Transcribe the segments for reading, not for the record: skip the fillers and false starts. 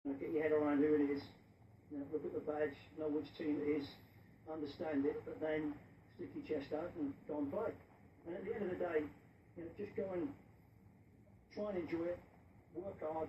Get your head around who it is, look at the badge, know which team it is, understand it, but then stick your chest out and go and play. And at the end of the day, just go and try and enjoy it, work hard.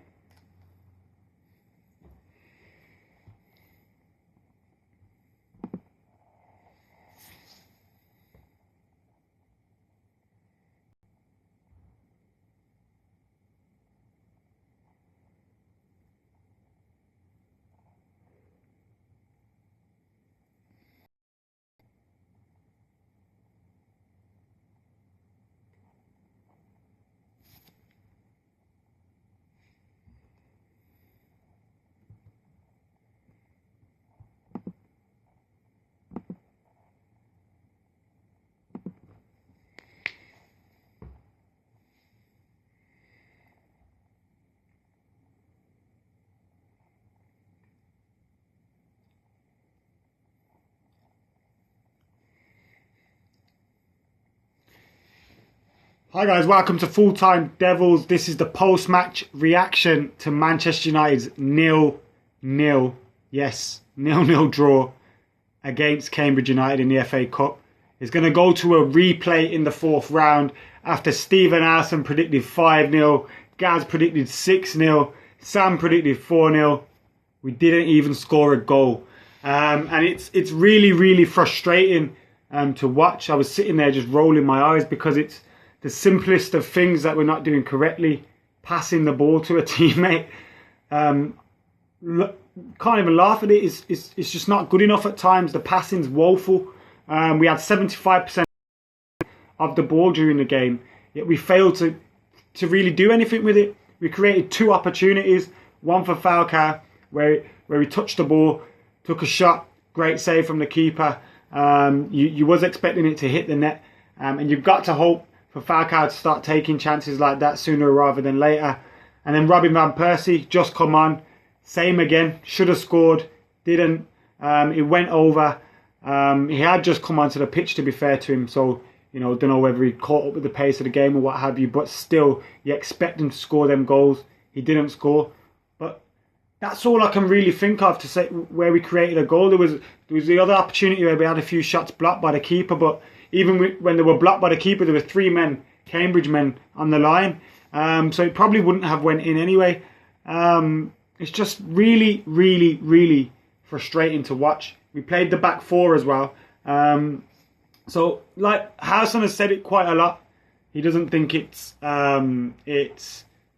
Hi guys, welcome to Full Time Devils. This is the post-match reaction to Manchester United's 0-0 draw against Cambridge United in the FA Cup. It's going to go to a replay in the fourth round after Stephen Alson predicted 5-0, Gaz predicted 6-0, Sam predicted 4-0. We didn't even score a goal. And it's really frustrating to watch. I was sitting there just rolling my eyes because it's the simplest of things that we're not doing correctly. Passing the ball to a teammate. Can't even laugh at it. It's just not good enough at times. The passing's woeful. We had 75% of the ball during the game, yet we failed to really do anything with it. We created two opportunities. One for Falcao, where he touched the ball, took a shot, great save from the keeper. You was expecting it to hit the net, and you've got to hope for Falcao to start taking chances like that sooner rather than later. And then Robin van Persie just come on, same again, should have scored, didn't. It went over. He had just come onto the pitch, to be fair to him, so don't know whether he caught up with the pace of the game or what have you, but still you expect him to score them goals. He didn't score, but that's all I can really think of to say where we created a goal. There was the other opportunity where we had a few shots blocked by the keeper, but even when they were blocked by the keeper, there were 3 men, Cambridge men, on the line. So it probably wouldn't have went in anyway. It's just really frustrating to watch. We played the back four as well. So like Howson has said it quite a lot. He doesn't think it's to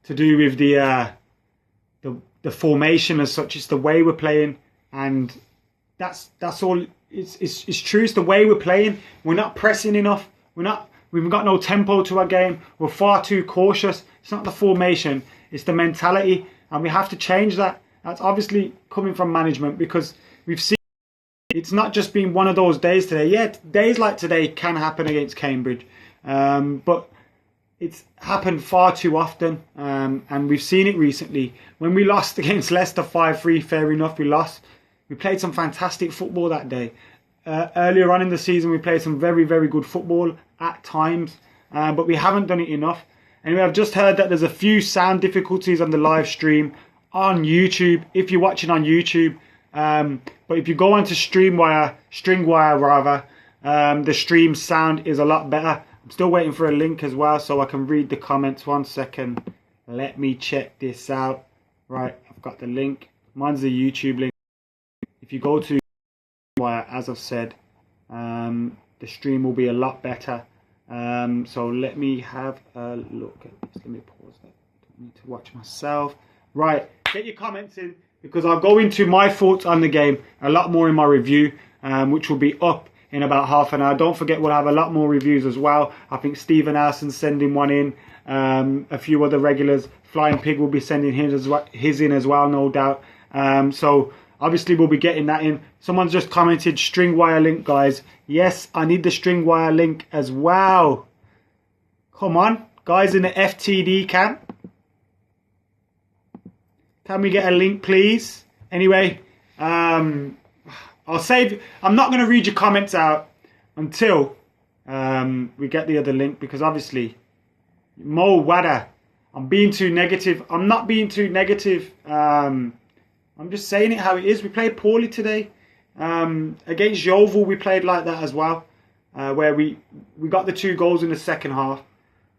do with the formation as such. It's the way we're playing, and that's all. It's true. It's the way we're playing. We're not pressing enough. We've got no tempo to our game. We're far too cautious. It's not the formation. It's the mentality, and we have to change that. That's obviously coming from management, because we've seen it's not just been one of those days today. Yeah, days like today can happen against Cambridge, but it's happened far too often, and we've seen it recently. When we lost against Leicester 5-3, fair enough, we lost. We played some fantastic football that day. Earlier on in the season, we played some very good football at times, but we haven't done it enough. Anyway, I've just heard that there's a few sound difficulties on the live stream on YouTube, if you're watching on YouTube. But if you go onto Stringwire, the stream sound is a lot better. I'm still waiting for a link as well so I can read the comments. 1 second. Let me check this out. Right, I've got the link. Mine's the YouTube link. If you go to Stringwire, as I've said, the stream will be a lot better. So let me have a look at this. Let me pause that. I don't need to watch myself. Right, get your comments in, because I'll go into my thoughts on the game a lot more in my review, which will be up in about half an hour. Don't forget, we'll have a lot more reviews as well. I think Stephen Alson's sending one in. A few other regulars. Flying Pig will be sending his in as well, no doubt. So obviously we'll be getting that in. Someone's just commented Stringwire link, guys. Yes, I need the Stringwire link as well. Come on, guys in the FTD camp. Can we get a link, please? Anyway, I'll save. I'm not going to read your comments out until we get the other link, because obviously, Mo Wada, I'm being too negative. I'm not being too negative. I'm just saying it how it is. We played poorly today. Against Yeovil, we played like that as well, where we got the 2 goals in the second half,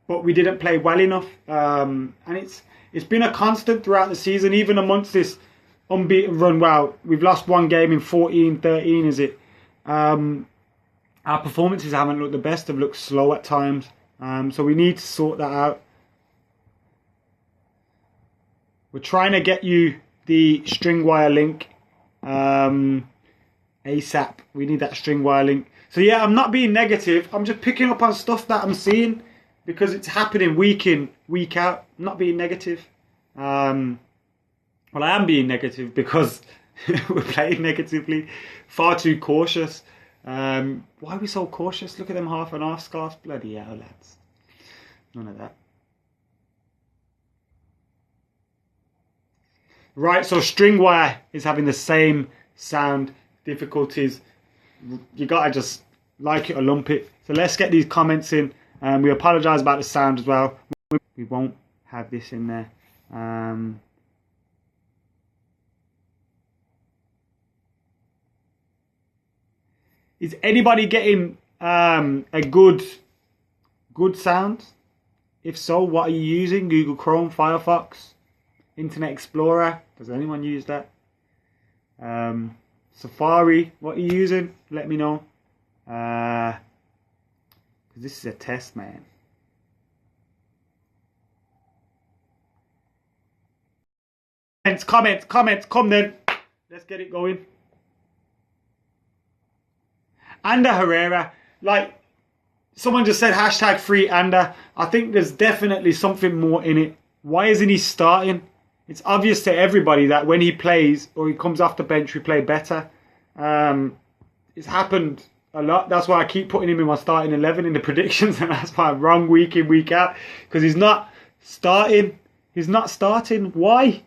but we didn't play well enough. And it's been a constant throughout the season, even amongst this unbeaten run. Well, we've lost 1 game in 14, 13, is it? Our performances haven't looked the best. They've looked slow at times. So we need to sort that out. We're trying to get you the string wire link ASAP. We need that string wire link. So yeah, I'm not being negative. I'm just picking up on stuff that I'm seeing because it's happening week in, week out. I'm not being negative. Well, I am being negative because we're playing negatively. Far too cautious. Why are we so cautious? Look at them half and half scarves. Bloody hell, lads. None of that. Right, so string wire is having the same sound difficulties. You gotta just like it or lump it. So let's get these comments in. We apologise about the sound as well. We won't have this in there. Is anybody getting a good sound? If so, what are you using? Google Chrome, Firefox, Internet Explorer? Does anyone use that? Safari, what are you using? Let me know. Because this is a test, man. Comments, come then. Let's get it going. Ander Herrera, like someone just said, hashtag free Ander. I think there's definitely something more in it. Why isn't he starting? It's obvious to everybody that when he plays or he comes off the bench, we play better. It's happened a lot. That's why I keep putting him in my starting 11 in the predictions, and that's why I'm wrong week in, week out. Because he's not starting. He's not starting. Why?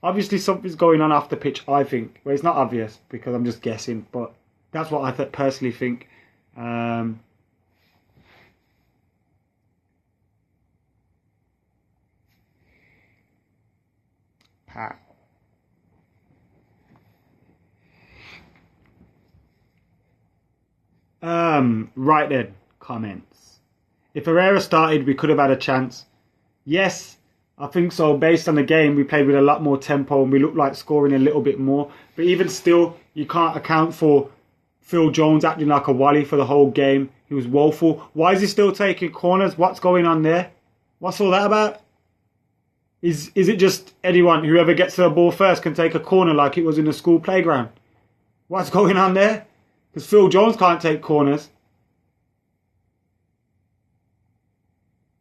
Obviously something's going on off the pitch, I think. Well, it's not obvious because I'm just guessing, but that's what I personally think. Pat. Right then, comments. If Herrera started, we could have had a chance. Yes, I think so. Based on the game, we played with a lot more tempo and we looked like scoring a little bit more. But even still, you can't account for Phil Jones acting like a wally for the whole game. He was woeful. Why is he still taking corners? What's going on there? What's all that about? Is it just anyone, whoever gets to the ball first can take a corner like it was in the school playground? What's going on there? Because Phil Jones can't take corners.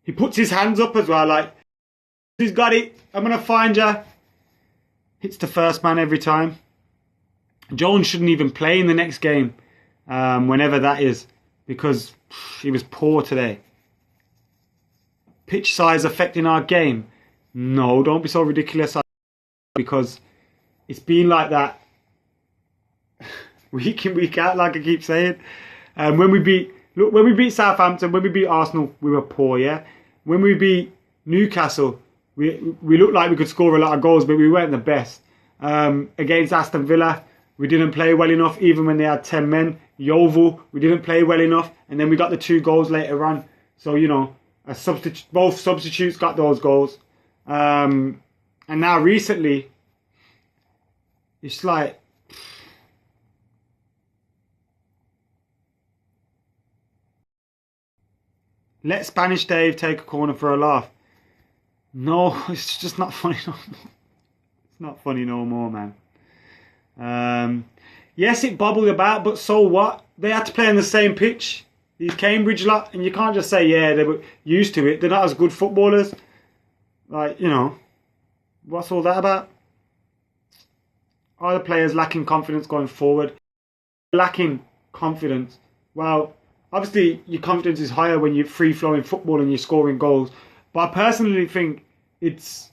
He puts his hands up as well, like, he's got it, I'm going to find you. Hits the first man every time. Jones shouldn't even play in the next game, whenever that is, because he was poor today. Pitch size affecting our game? No, don't be so ridiculous, because it's been like that week in, week out, like I keep saying. When we beat Southampton, when we beat Arsenal, we were poor, yeah? When we beat Newcastle, we looked like we could score a lot of goals, but we weren't the best. Against Aston Villa, we didn't play well enough, even when they had 10 men. Yeovil, we didn't play well enough, and then we got the 2 goals later on. So, you know, both substitutes got those goals. And now recently, it's like, let Spanish Dave take a corner for a laugh. No, it's just not funny no more. It's not funny no more, man. Yes, it bobbled about, but so what? They had to play on the same pitch, these Cambridge lot, and you can't just say, yeah, they were used to it. They're not as good footballers. Like, you know, what's all that about? Are the players lacking confidence going forward? Lacking confidence. Well, obviously your confidence is higher when you're free-flowing football and you're scoring goals. But I personally think it's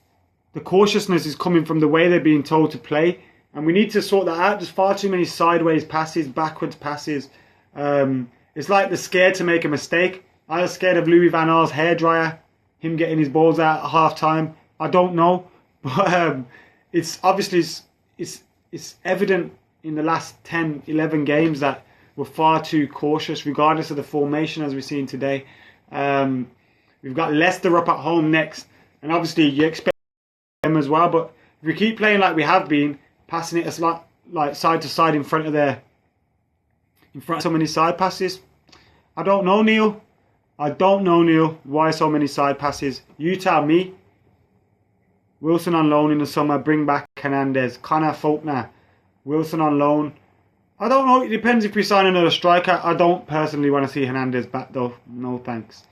the cautiousness is coming from the way they're being told to play. And we need to sort that out. There's far too many sideways passes, backwards passes. It's like they're scared to make a mistake. I was scared of Louis van Gaal's hairdryer, him getting his balls out at half time. I don't know. But it's obviously it's evident in the last 10, 11 games that we're far too cautious, regardless of the formation as we've seen today. We've got Leicester up at home next, and obviously you expect them as well. But if we keep playing like we have been, passing it like side to side in front of so many side passes, I don't know, Neil. Why so many side passes. You tell me. Wilson on loan in the summer. Bring back Hernandez. Connor Faulkner. Wilson on loan. I don't know. It depends if we sign another striker. I don't personally want to see Hernandez back though. No thanks.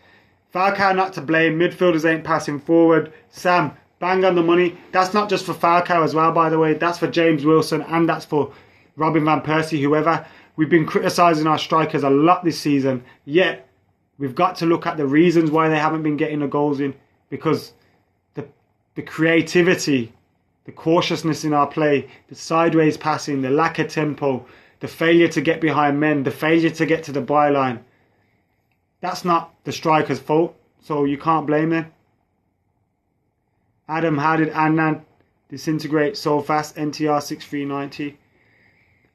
Falcao not to blame. Midfielders ain't passing forward. Sam, bang on the money. That's not just for Falcao as well, by the way. That's for James Wilson and that's for Robin Van Persie, whoever. We've been criticising our strikers a lot this season. Yet, we've got to look at the reasons why they haven't been getting the goals in. Because the creativity, the cautiousness in our play, the sideways passing, the lack of tempo, the failure to get behind men, the failure to get to the byline. That's not the striker's fault, so you can't blame them. Adam, how did Adnan disintegrate so fast? NTR 6390.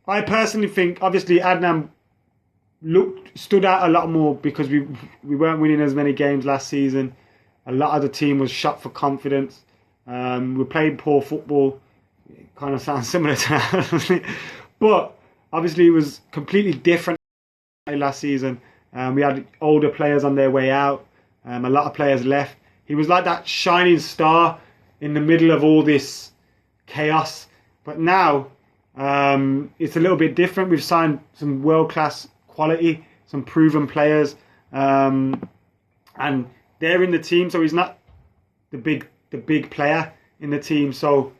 I personally think, obviously, Adnan stood out a lot more because we weren't winning as many games last season. A lot of the team was shot for confidence. We played poor football. It kind of sounds similar to that, doesn't it? But obviously, it was completely different last season. We had older players on their way out. A lot of players left. He was like that shining star in the middle of all this chaos. But now, it's a little bit different. We've signed some world-class quality, some proven players. And they're in the team, so he's not the big player in the team. So,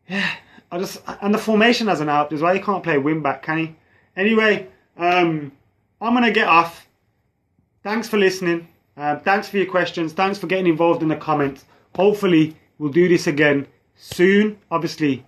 yeah, and the formation hasn't helped as well. He can't play wing back, can he? Anyway, I'm going to get off. Thanks for listening. Thanks for your questions. Thanks for getting involved in the comments. Hopefully, we'll do this again soon. Obviously,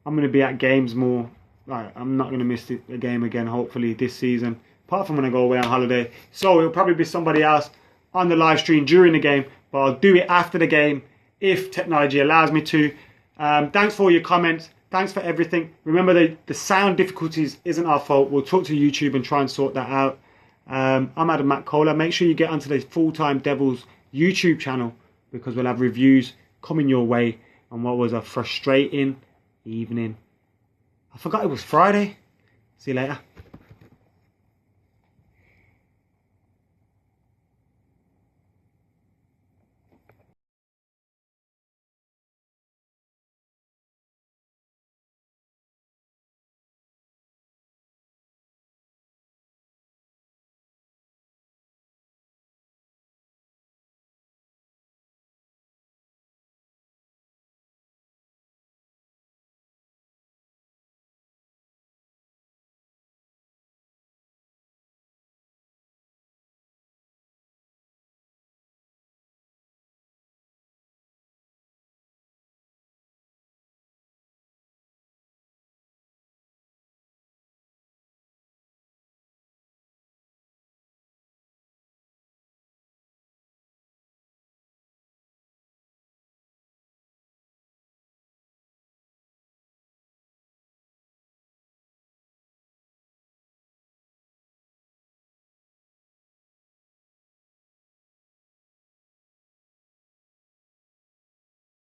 I'm going to be at games more. I'm not going to miss a game again, hopefully, this season. Apart from when I go away on holiday. So, it'll probably be somebody else on the live stream during the game. But I'll do it after the game if technology allows me to. Thanks for all your comments. Thanks for everything. Remember, the sound difficulties isn't our fault. We'll talk to YouTube and try and sort that out. I'm Adam Matt Kohler. Make sure you get onto the Full-Time Devils YouTube channel because we'll have reviews coming your way on what was a frustrating evening. I forgot it was Friday. See you later.